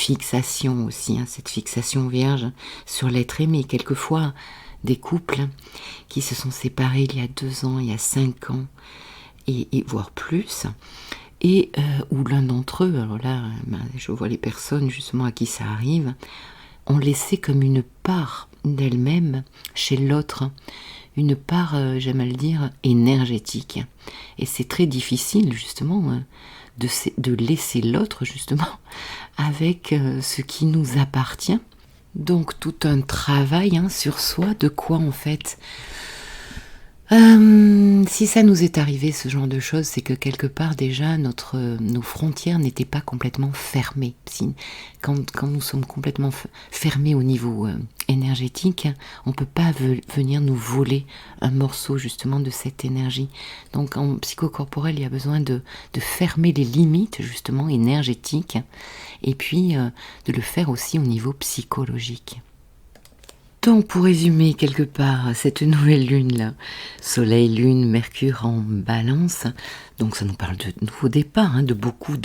fixation aussi, cette fixation vierge sur l'être aimé. Quelquefois, des couples qui se sont séparés il y a 2 ans, il y a 5 ans, et voire plus, et où l'un d'entre eux, alors là, je vois les personnes justement à qui ça arrive, ont laissé comme une part d'elles-mêmes chez l'autre, une part, j'aime à le dire, énergétique. Et c'est très difficile justement de laisser l'autre justement avec ce qui nous appartient. Donc tout un travail sur soi, de quoi en fait si ça nous est arrivé ce genre de choses, c'est que quelque part déjà nos frontières n'étaient pas complètement fermées. Quand nous sommes complètement fermés au niveau énergétique, on ne peut pas venir nous voler un morceau justement de cette énergie. Donc en psychocorporel, il y a besoin de fermer les limites justement énergétiques et puis de le faire aussi au niveau psychologique. Donc pour résumer quelque part cette nouvelle lune là, Soleil, Lune, Mercure en Balance, donc ça nous parle de nouveau départ, de beaucoup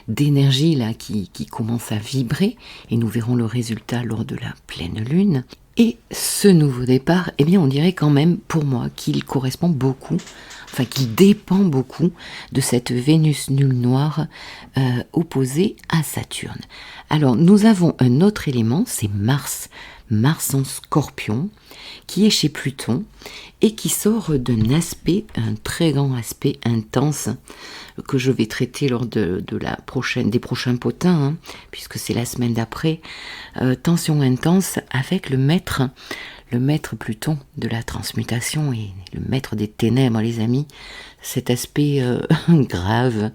d'énergie là qui commence à vibrer et nous verrons le résultat lors de la pleine lune. Et ce nouveau départ, eh bien on dirait quand même pour moi qu'il correspond beaucoup, enfin qu'il dépend beaucoup de cette Vénus nulle noire opposée à Saturne. Alors nous avons un autre élément, c'est Mars en Scorpion, qui est chez Pluton et qui sort d'un aspect, un très grand aspect intense que je vais traiter lors des prochains potins, puisque c'est la semaine d'après. Tension intense avec le maître Pluton de la transmutation et le maître des ténèbres, les amis. Cet aspect grave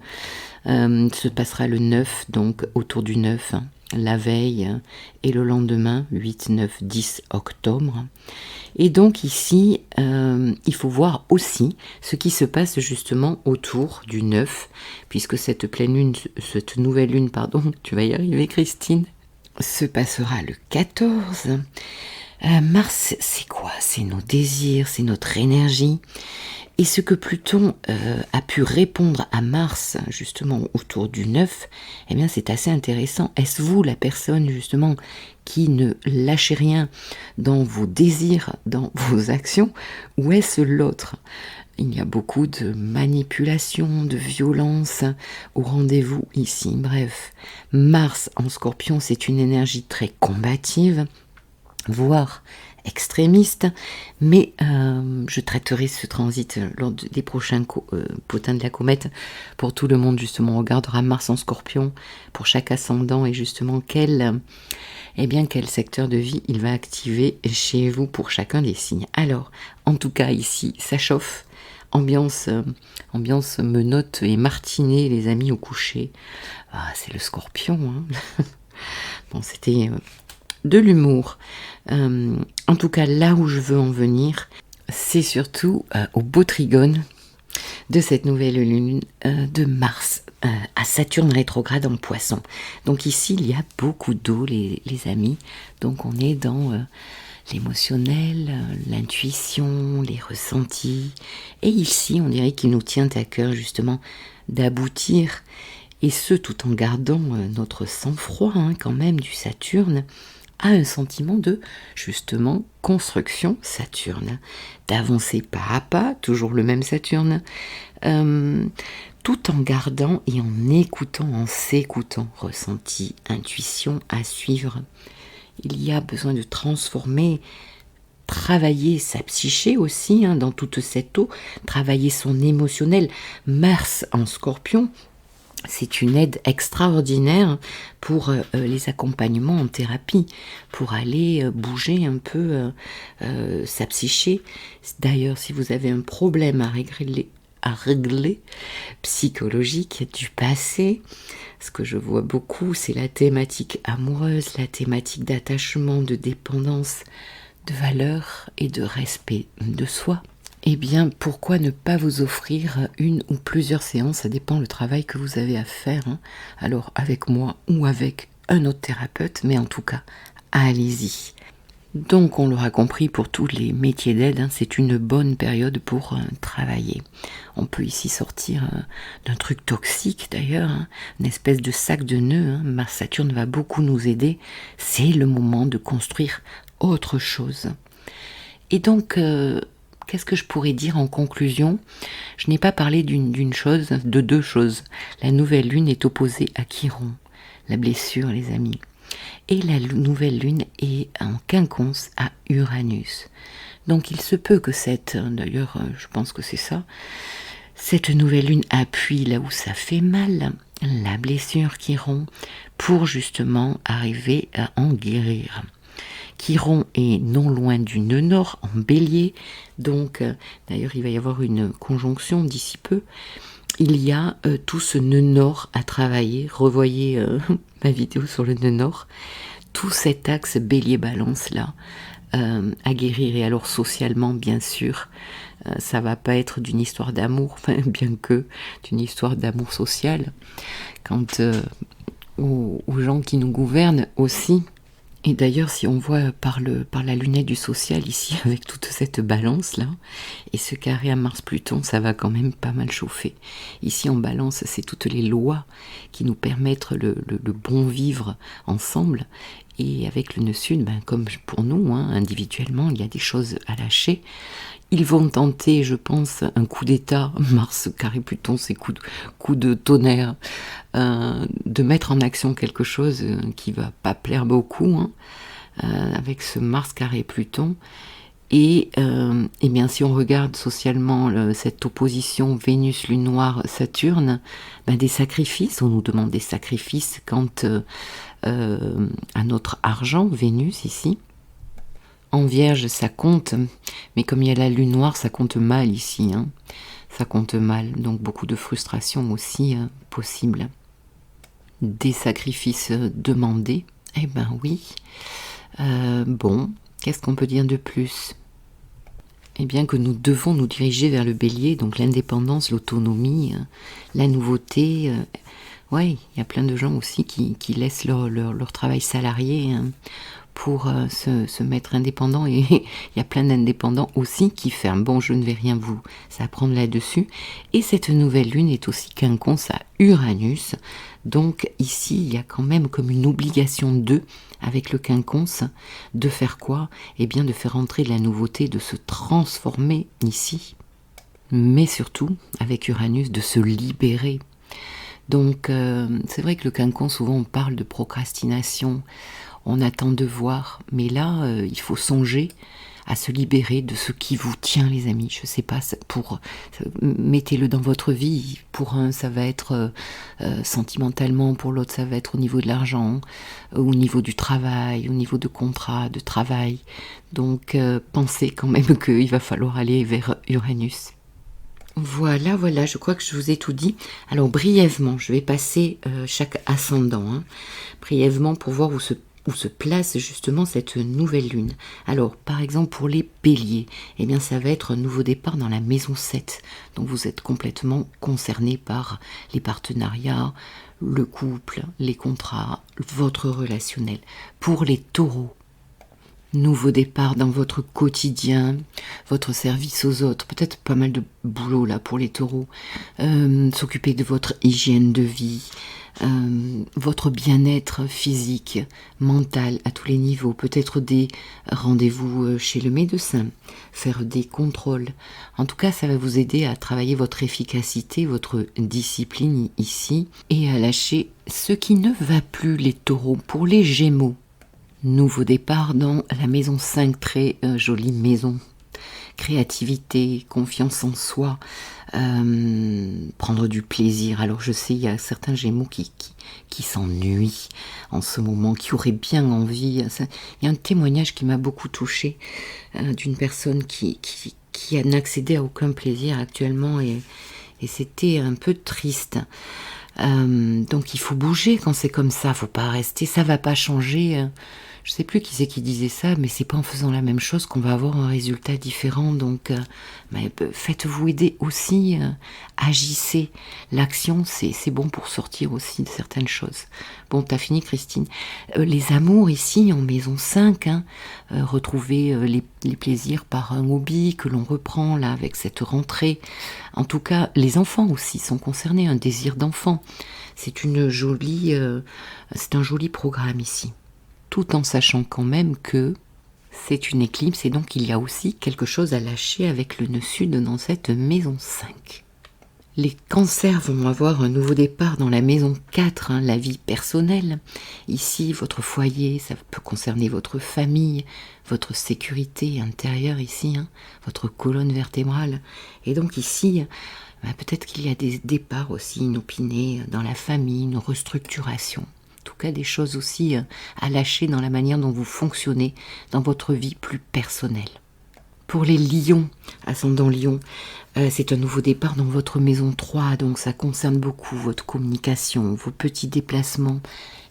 se passera le 9, donc autour du 9, la veille et le lendemain, 8, 9, 10 octobre. Et donc ici, il faut voir aussi ce qui se passe justement autour du 9, puisque cette nouvelle lune, tu vas y arriver Christine, se passera le 14. Mars, c'est quoi? C'est nos désirs, c'est notre énergie. Et ce que Pluton a pu répondre à Mars, justement, autour du 9, eh bien, c'est assez intéressant. Est-ce vous, la personne, justement, qui ne lâchez rien dans vos désirs, dans vos actions, ou est-ce l'autre? Il y a beaucoup de manipulation, de violence au rendez-vous ici. Bref, Mars en Scorpion, c'est une énergie très combative, voire extrémiste, mais je traiterai ce transit lors des prochains potins de la comète. Pour tout le monde, justement, on regardera Mars en Scorpion pour chaque ascendant et justement quel secteur de vie il va activer chez vous pour chacun des signes. Alors, en tout cas ici, ça chauffe, ambiance menottes et martinée, les amis, au coucher. C'est le Scorpion, Bon, c'était de l'humour. En tout cas, là où je veux en venir, c'est surtout au beau trigone de cette nouvelle lune de Mars à Saturne rétrograde en Poisson. Donc ici, il y a beaucoup d'eau, les amis. Donc on est dans l'émotionnel, l'intuition, les ressentis. Et ici, on dirait qu'il nous tient à cœur justement d'aboutir, et ce tout en gardant notre sang-froid quand même du Saturne, à un sentiment de, justement, construction Saturne, d'avancer pas à pas, toujours le même Saturne, tout en gardant et en écoutant, en s'écoutant, ressenti, intuition à suivre. Il y a besoin de transformer, travailler sa psyché aussi, dans toute cette eau, travailler son émotionnel. Mars en Scorpion, c'est une aide extraordinaire pour les accompagnements en thérapie, pour aller bouger un peu sa psyché. D'ailleurs, si vous avez un problème à régler psychologique du passé, ce que je vois beaucoup, c'est la thématique amoureuse, la thématique d'attachement, de dépendance, de valeur et de respect de soi. Eh bien, pourquoi ne pas vous offrir une ou plusieurs séances, ça dépend le travail que vous avez à faire, alors avec moi ou avec un autre thérapeute, mais en tout cas, allez-y. Donc on l'aura compris, pour tous les métiers d'aide, c'est une bonne période pour travailler. On peut ici sortir d'un truc toxique d'ailleurs, une espèce de sac de nœuds. Mars Saturne va beaucoup nous aider. C'est le moment de construire autre chose. Et donc, qu'est-ce que je pourrais dire en conclusion? Je n'ai pas parlé d'une chose, de deux choses. La nouvelle lune est opposée à Chiron, la blessure, les amis. Et la nouvelle lune est en quinconce à Uranus. Donc il se peut que d'ailleurs je pense que c'est ça, cette nouvelle lune appuie là où ça fait mal, la blessure Chiron, pour justement arriver à en guérir. Chiron est non loin du nœud nord, en bélier, donc d'ailleurs il va y avoir une conjonction d'ici peu. Il y a tout ce nœud nord à travailler. Revoyez ma vidéo sur le nœud nord. Tout cet axe bélier-balance là à guérir. Et alors socialement, bien sûr, ça va pas être d'une histoire d'amour, bien que d'une histoire d'amour social. Quant aux gens qui nous gouvernent aussi. Et d'ailleurs, si on voit par la lunette du social ici, avec toute cette balance-là, et ce carré à Mars-Pluton, ça va quand même pas mal chauffer. Ici, en balance, c'est toutes les lois qui nous permettent le bon vivre ensemble. Et avec le nœud sud, comme pour nous, individuellement, il y a des choses à lâcher. Ils vont tenter, je pense, un coup d'état, Mars carré Pluton, c'est coup de tonnerre, de mettre en action quelque chose qui va pas plaire beaucoup, avec ce Mars carré Pluton. Et bien si on regarde socialement cette opposition Vénus, Lune Noire, Saturne, des sacrifices, on nous demande des sacrifices quant à notre argent, Vénus ici. En Vierge, ça compte, mais comme il y a la Lune Noire, ça compte mal ici. Ça compte mal, donc beaucoup de frustration aussi possible. Des sacrifices demandés, eh ben oui. Bon, qu'est-ce qu'on peut dire de plus? Eh bien que nous devons nous diriger vers le Bélier, donc l'indépendance, l'autonomie, la nouveauté. Ouais, il y a plein de gens aussi qui laissent leur travail salarié pour se mettre indépendant, et il y a plein d'indépendants aussi qui ferment. Bon, je ne vais rien vous apprendre là-dessus. Et cette nouvelle lune est aussi quinconce à Uranus, donc ici il y a quand même comme une obligation avec le quinconce, de faire quoi? Eh bien de faire entrer la nouveauté, de se transformer ici, mais surtout avec Uranus de se libérer. Donc c'est vrai que le quinconce, souvent on parle de procrastination, on attend de voir, mais là il faut songer à se libérer de ce qui vous tient, les amis. Je sais pas, mettez-le dans votre vie. Pour un, ça va être sentimentalement, pour l'autre, ça va être au niveau de l'argent, au niveau du travail, au niveau de contrat, de travail. Donc pensez quand même qu'il va falloir aller vers Uranus. Voilà, je crois que je vous ai tout dit. Alors brièvement, je vais passer chaque ascendant, brièvement pour voir où se place justement cette nouvelle lune. Alors, par exemple, pour les béliers, eh bien, ça va être un nouveau départ dans la maison 7. Donc, vous êtes complètement concerné par les partenariats, le couple, les contrats, votre relationnel. Pour les taureaux, nouveau départ dans votre quotidien, votre service aux autres, peut-être pas mal de boulot là pour les taureaux, s'occuper de votre hygiène de vie, votre bien-être physique, mental à tous les niveaux, peut-être des rendez-vous chez le médecin, faire des contrôles. En tout cas, ça va vous aider à travailler votre efficacité, votre discipline ici, et à lâcher ce qui ne va plus, les taureaux. Pour les gémeaux, nouveau départ dans la maison 5, très jolie maison. Créativité, confiance en soi, prendre du plaisir. Alors je sais, il y a certains gémeaux qui s'ennuient en ce moment, qui auraient bien envie. Il y a un témoignage qui m'a beaucoup touchée d'une personne qui n'accédait à aucun plaisir actuellement, et c'était un peu triste. Donc il faut bouger quand c'est comme ça, faut pas rester, ça va pas changer je sais plus qui c'est qui disait ça, mais c'est pas en faisant la même chose qu'on va avoir un résultat différent. Donc, faites-vous aider aussi, agissez. L'action, c'est bon pour sortir aussi de certaines choses. Bon, t'as fini, Christine. Les amours ici, en maison 5, hein, retrouver les plaisirs par un hobby que l'on reprend là avec cette rentrée. En tout cas, les enfants aussi sont concernés, un désir d'enfant. C'est c'est un joli programme ici. Tout en sachant quand même que c'est une éclipse et donc il y a aussi quelque chose à lâcher avec le nœud sud dans cette maison 5. Les cancers vont avoir un nouveau départ dans la maison 4, hein, la vie personnelle. Ici, votre foyer, ça peut concerner votre famille, votre sécurité intérieure ici, hein, votre colonne vertébrale. Et donc ici, peut-être qu'il y a des départs aussi inopinés dans la famille, une restructuration. En tout cas, des choses aussi à lâcher dans la manière dont vous fonctionnez dans votre vie plus personnelle. Pour les lions, ascendant lion, c'est un nouveau départ dans votre maison 3, donc ça concerne beaucoup votre communication, vos petits déplacements,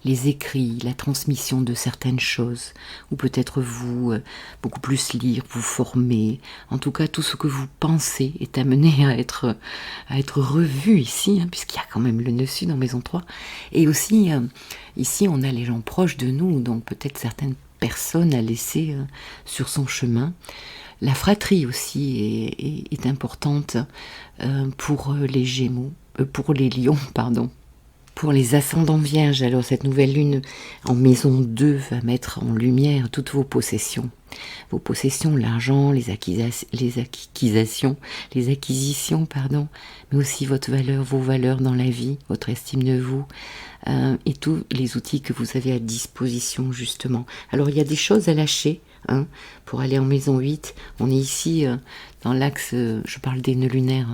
les écrits, la transmission de certaines choses, ou peut-être vous, beaucoup plus lire, vous former. En tout cas, tout ce que vous pensez est amené à être revu ici, hein, puisqu'il y a quand même le nœud sud en maison 3. Et aussi, ici, on a les gens proches de nous, donc peut-être certaines personnes à laisser sur son chemin. La fratrie aussi est importante pour les Gémeaux, pour les Lions, pardon. Pour les ascendants vierges, alors cette nouvelle lune en maison 2 va mettre en lumière toutes vos possessions. Vos possessions, l'argent, les acquisitions, mais aussi votre valeur, vos valeurs dans la vie, votre estime de vous, et tous les outils que vous avez à disposition justement. Alors il y a des choses à lâcher, hein, pour aller en maison 8. On est ici dans l'axe, je parle des nœuds lunaires,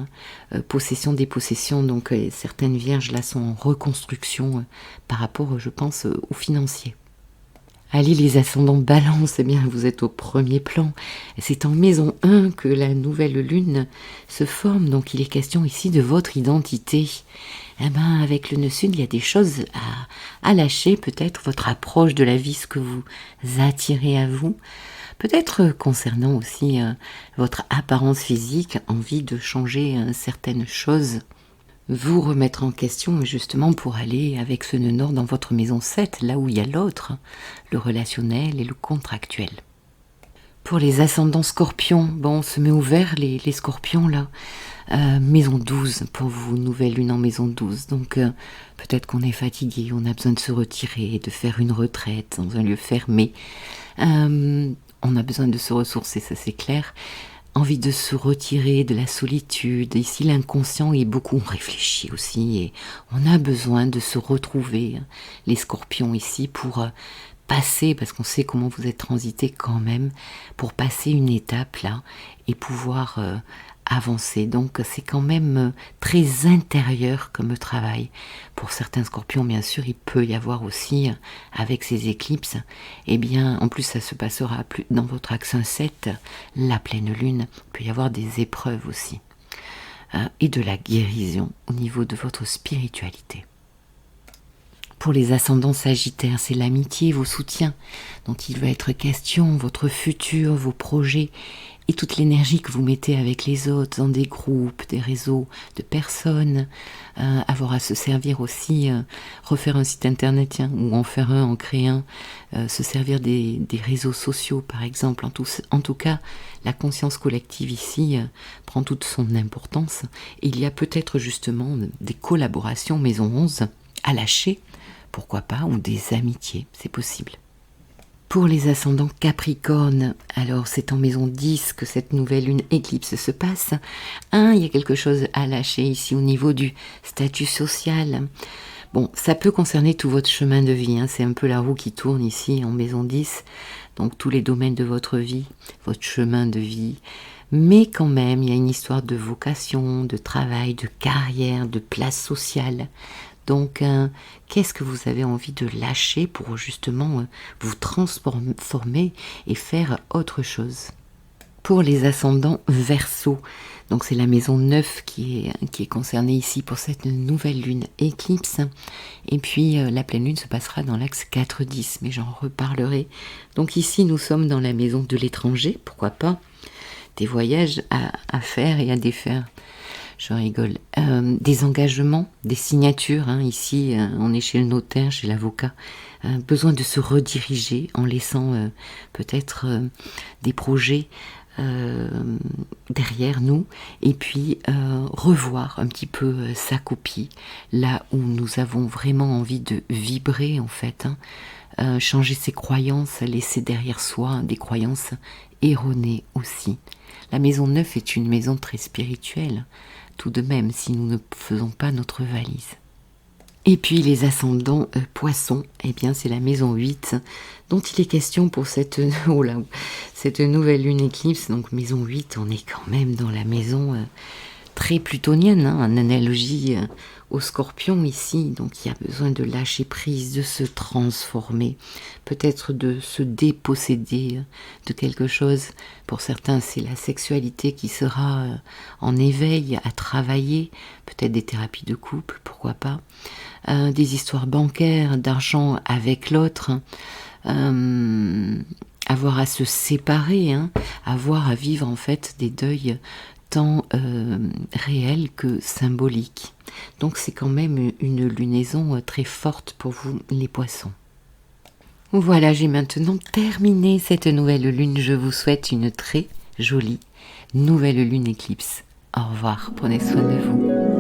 hein, possession des possessions, donc certaines vierges là sont en reconstruction par rapport, je pense, aux financiers. Allez, les ascendants balance, eh bien vous êtes au premier plan. C'est en maison 1 que la nouvelle lune se forme, donc il est question ici de votre identité. Eh ben, avec le nœud sud, il y a des choses à lâcher, peut-être votre approche de la vie, ce que vous attirez à vous. Peut-être concernant aussi votre apparence physique, envie de changer certaines choses. Vous remettre en question justement pour aller avec ce nœud nord dans votre maison 7, là où il y a l'autre, le relationnel et le contractuel. Pour les ascendants scorpions, bon, on se met ouvert les scorpions là. Maison 12 pour vous, nouvelle lune en maison 12. Donc peut-être qu'on est fatigué, on a besoin de se retirer, de faire une retraite dans un lieu fermé. On a besoin de se ressourcer, ça c'est clair. Envie de se retirer de la solitude. Ici, l'inconscient est beaucoup réfléchi aussi et on a besoin de se retrouver, hein, les scorpions ici, pour passer, parce qu'on sait comment vous êtes transité quand même, pour passer une étape là et pouvoir avancer. Donc c'est quand même très intérieur comme travail. Pour certains scorpions, bien sûr, il peut y avoir aussi, avec ces éclipses, eh bien, en plus ça se passera plus dans votre axe 7, la pleine lune, il peut y avoir des épreuves aussi. Et de la guérison au niveau de votre spiritualité. Pour les ascendants sagittaires, c'est l'amitié, vos soutiens dont il va être question, votre futur, vos projets et toute l'énergie que vous mettez avec les autres dans des groupes, des réseaux de personnes, avoir à se servir aussi, refaire un site internet, tiens, ou en faire un, en créer un, se servir des réseaux sociaux par exemple. En tout cas, la conscience collective ici prend toute son importance. Il y a peut-être justement des collaborations maison 11 à lâcher, pourquoi pas, ou des amitiés, c'est possible. Pour les ascendants Capricorne, alors c'est en maison 10 que cette nouvelle lune éclipse se passe. Il y a quelque chose à lâcher ici au niveau du statut social. Bon, ça peut concerner tout votre chemin de vie, hein. C'est un peu la roue qui tourne ici en maison 10, donc tous les domaines de votre vie, votre chemin de vie. Mais quand même, il y a une histoire de vocation, de travail, de carrière, de place sociale. Donc, qu'est-ce que vous avez envie de lâcher pour justement vous transformer et faire autre chose? Pour les ascendants Verseau, donc c'est la maison 9 qui est concernée ici pour cette nouvelle lune éclipse. Et puis la pleine lune se passera dans l'axe 4-10, mais j'en reparlerai. Donc ici nous sommes dans la maison de l'étranger, pourquoi pas, des voyages à faire et à défaire. Je rigole. Des engagements, des signatures. Ici, on est chez le notaire, chez l'avocat. Besoin de se rediriger en laissant peut-être des projets derrière nous. Et puis, revoir un petit peu sa copie, là où nous avons vraiment envie de vibrer, en fait. Changer ses croyances, laisser derrière soi des croyances erronées aussi. La maison 9 est une maison très spirituelle, tout de même, si nous ne faisons pas notre valise. Et puis les ascendants poissons, eh bien c'est la maison 8 dont il est question pour cette nouvelle lune éclipse. Donc maison 8, on est quand même dans la maison très plutonienne, en analogie au scorpion ici. Donc il y a besoin de lâcher prise, de se transformer, peut-être de se déposséder de quelque chose. Pour certains, c'est la sexualité qui sera en éveil, à travailler, peut-être des thérapies de couple, pourquoi pas. Des histoires bancaires, d'argent avec l'autre, avoir à se séparer, avoir à vivre en fait des deuils tant réels que symboliques. Donc c'est quand même une lunaison très forte pour vous les poissons. Voilà, j'ai maintenant terminé cette nouvelle lune. Je vous souhaite une très jolie nouvelle lune éclipse. Au revoir, prenez soin de vous.